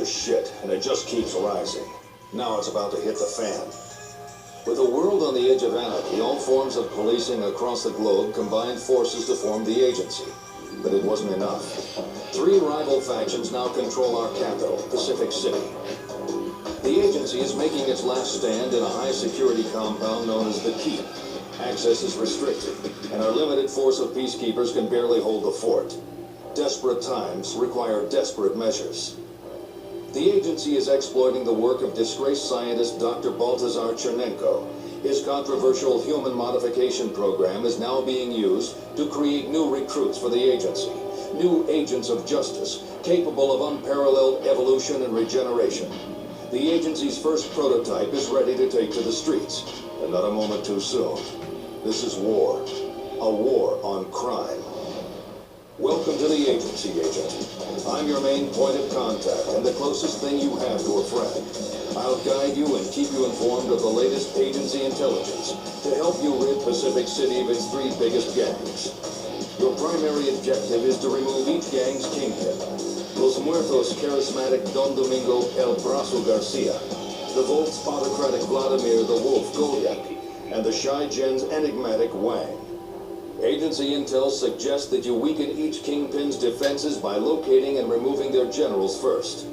shit, and it just keeps rising. Now it's about to hit the fan. With the world on the edge of anarchy, all forms of policing across the globe combined forces to form the agency. But it wasn't enough. 3 rival factions now control our capital, Pacific City. The agency is making its last stand in a high-security compound known as the Keep. Access is restricted, and our limited force of peacekeepers can barely hold the fort. Desperate times require desperate measures. The agency is exploiting the work of disgraced scientist Dr. Baltazar Chernenko. His controversial human modification program is now being used to create new recruits for the agency, new agents of justice, capable of unparalleled evolution and regeneration. The agency's first prototype is ready to take to the streets, and not a moment too soon. This is war, a war on crime. Welcome to the agency, Agent. I'm your main point of contact and the closest thing you have to a friend. I'll guide you and keep you informed of the latest agency intelligence to help you rid Pacific City of its 3 biggest gangs. Your primary objective is to remove each gang's kingpin. Los Muertos' charismatic Don Domingo El Brazo Garcia, the Volt's autocratic Vladimir the Wolf Golyak, and the Shy Gen's enigmatic Wang. Agency intel suggests that you weaken each kingpin's defenses by locating and removing their generals first.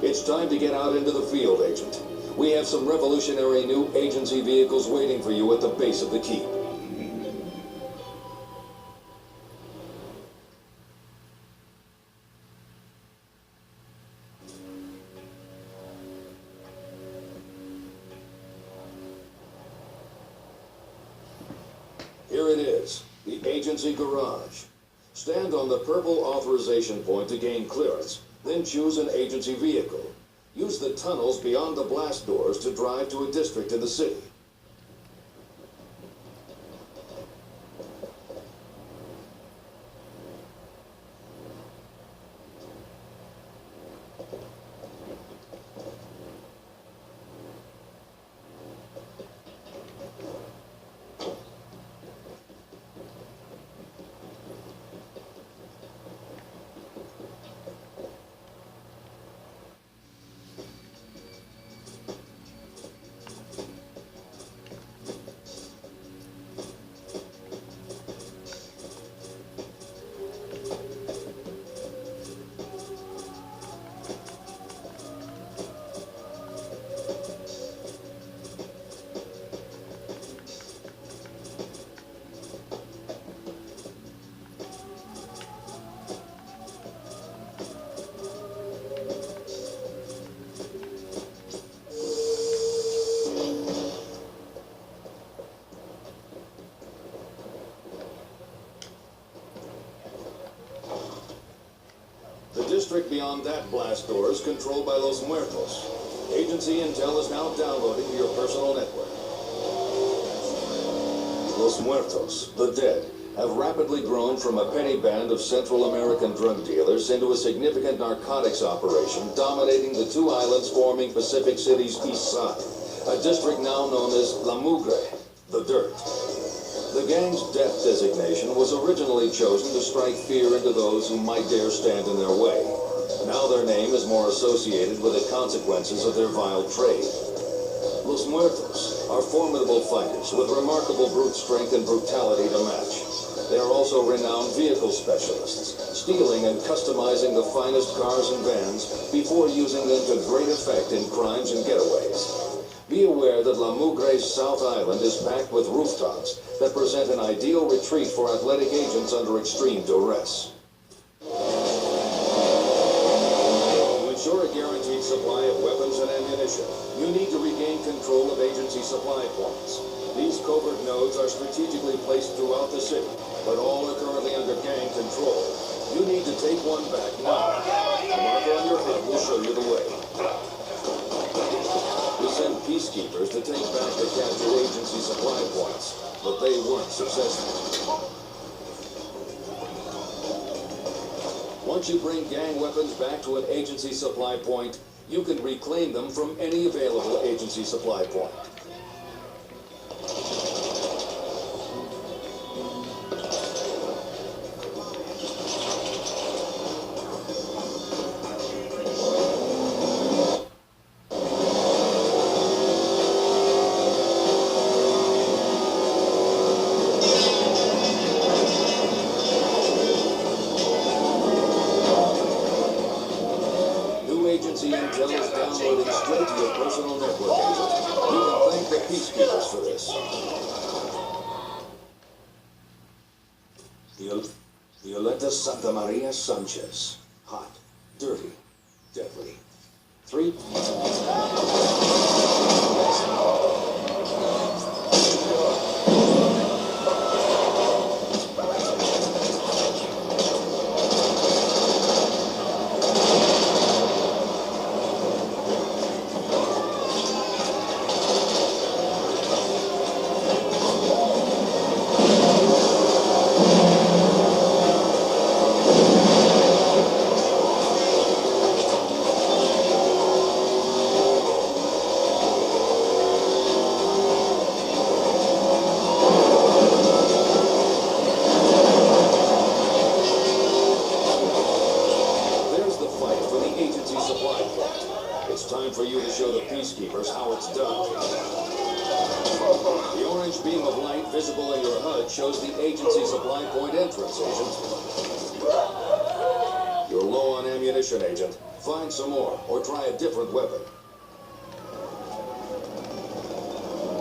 It's time to get out into the field, Agent. We have some revolutionary new agency vehicles waiting for you at the base of the Keep. Here it is. The agency garage. Stand on the purple authorization point to gain clearance, then choose an agency vehicle. Use the tunnels beyond the blast doors to drive to a district in the city. The district beyond that blast door is controlled by Los Muertos. Agency intel is now downloading to your personal network. Los Muertos, the dead, have rapidly grown from a petty band of Central American drug dealers into a significant narcotics operation dominating the 2 islands forming Pacific City's east side, a district now known as La Mugre, the dirt. The gang's death designation was originally chosen to strike fear into those who might dare stand in their way. Now their name is more associated with the consequences of their vile trade. Los Muertos are formidable fighters with remarkable brute strength and brutality to match. They are also renowned vehicle specialists, stealing and customizing the finest cars and vans before using them to great effect in crimes and getaways. Be aware that La Mugre's South Island is packed with rooftops that present an ideal retreat for athletic agents under extreme duress. To ensure a guaranteed supply of weapons and ammunition, you need to regain control of agency supply points. These covert nodes are strategically placed throughout the city, but all are currently under gang control. You need to take one back now. The marker on your HUD will show you the way. We sent peacekeepers to take back the captured agency supply points, but they weren't successful. Once you bring gang weapons back to an agency supply point, you can reclaim them from any available agency supply point. Agente Santa Maria Sanchez. Hot, dirty, deadly. 3. Time for you to show the peacekeepers how it's done. The orange beam of light visible in your HUD shows the agency supply point entrance, Agent. You're low on ammunition, Agent. Find some more, or try a different weapon.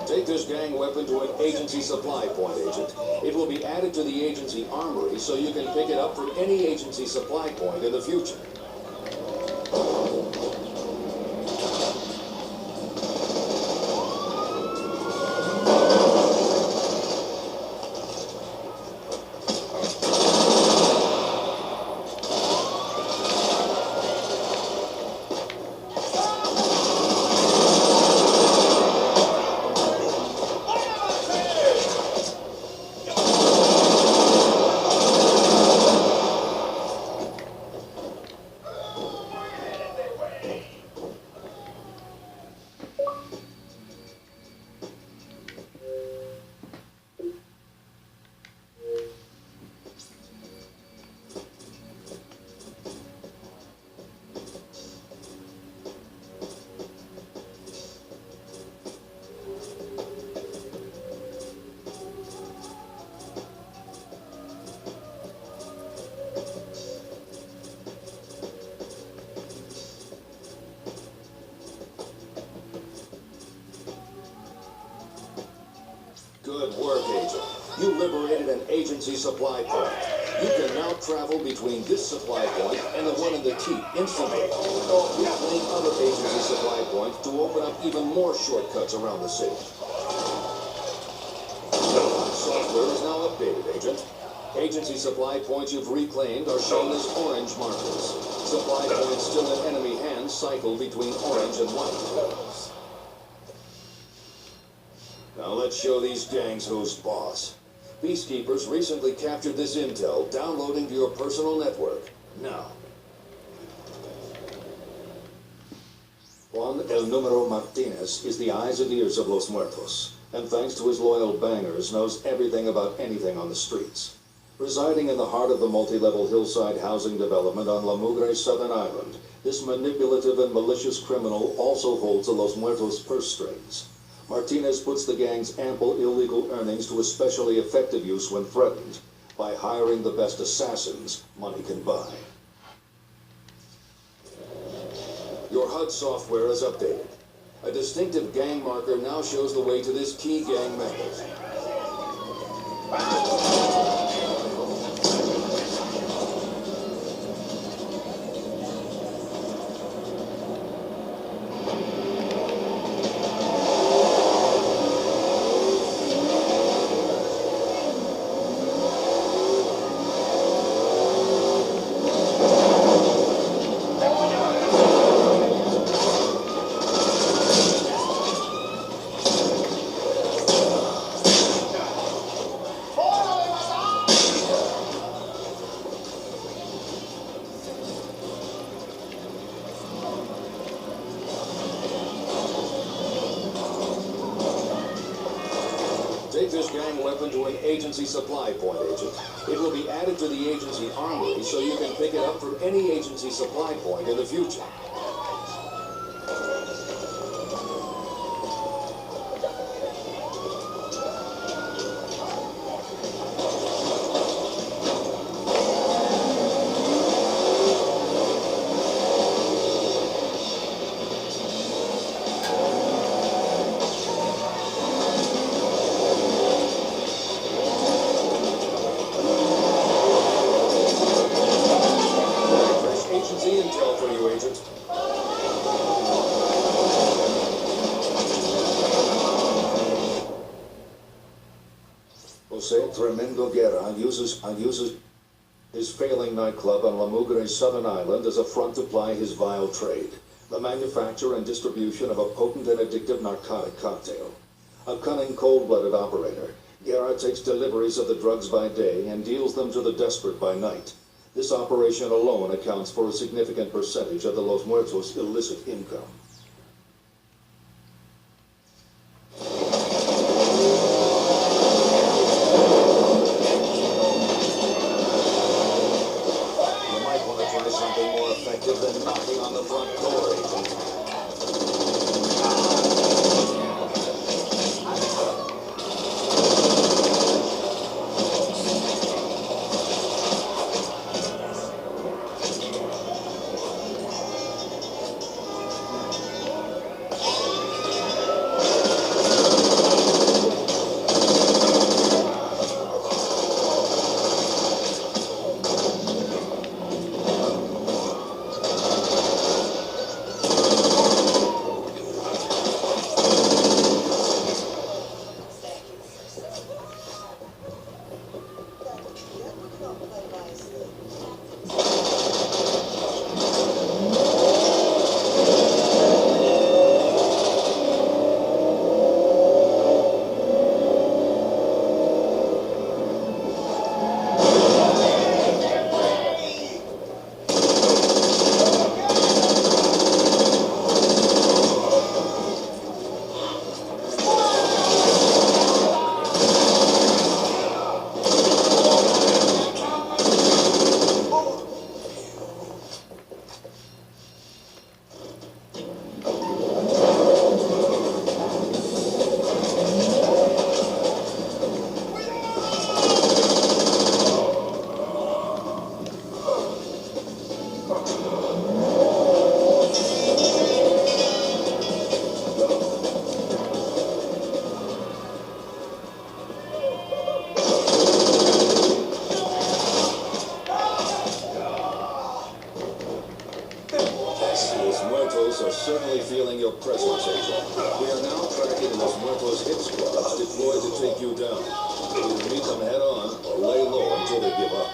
Take this gang weapon to an agency supply point, Agent. It will be added to the agency armory so you can pick it up from any agency supply point in the future. Good work, Agent. You liberated an agency supply point. You can now travel between this supply point and the one in the keep instantly. Reclaim other agency supply points to open up even more shortcuts around the city. Software is now updated, Agent. Agency supply points you've reclaimed are shown as orange markers. Supply points still in enemy hands cycle between orange and white. Now let's show these gangs who's boss. Peacekeepers recently captured this intel, downloading to your personal network. Now. Juan El Número Martinez is the eyes and ears of Los Muertos, and thanks to his loyal bangers, knows everything about anything on the streets. Residing in the heart of the multi-level hillside housing development on La Mugre Southern Island, this manipulative and malicious criminal also holds the Los Muertos purse strings. Martinez puts the gang's ample illegal earnings to especially effective use when threatened, by hiring the best assassins money can buy. Your HUD software is updated. A distinctive gang marker now shows the way to this key gang member. Take this gang weapon to an agency supply point, Agent. It will be added to the agency armory so you can pick it up from any agency supply point in the future. Jose Tremendo Guerra uses his failing nightclub on La Mugre's southern island as a front to ply his vile trade, the manufacture and distribution of a potent and addictive narcotic cocktail. A cunning, cold-blooded operator, Guerra takes deliveries of the drugs by day and deals them to the desperate by night. This operation alone accounts for a significant percentage of the Los Muertos' illicit income. You might want to try something more effective than knocking on the front door, Agent. Los Muertos are certainly feeling your presence, Agent. We are now tracking Los Muertos hit squads deployed to take you down. Either meet them head on or lay low until they give up.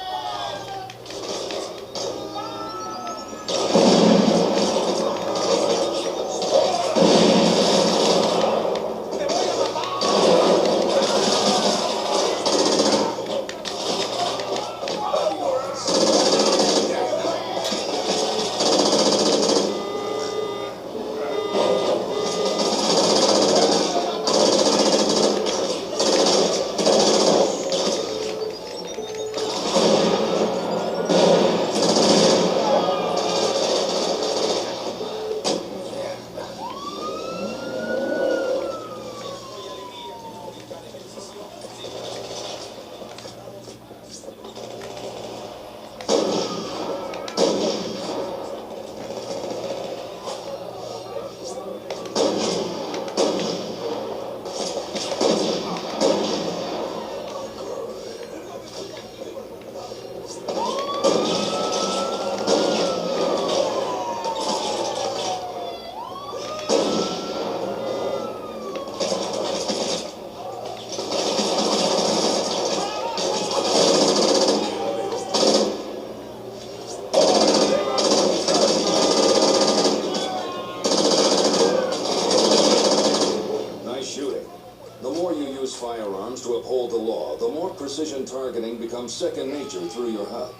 The more you use firearms to uphold the law, the more precision targeting becomes second nature through your HUD.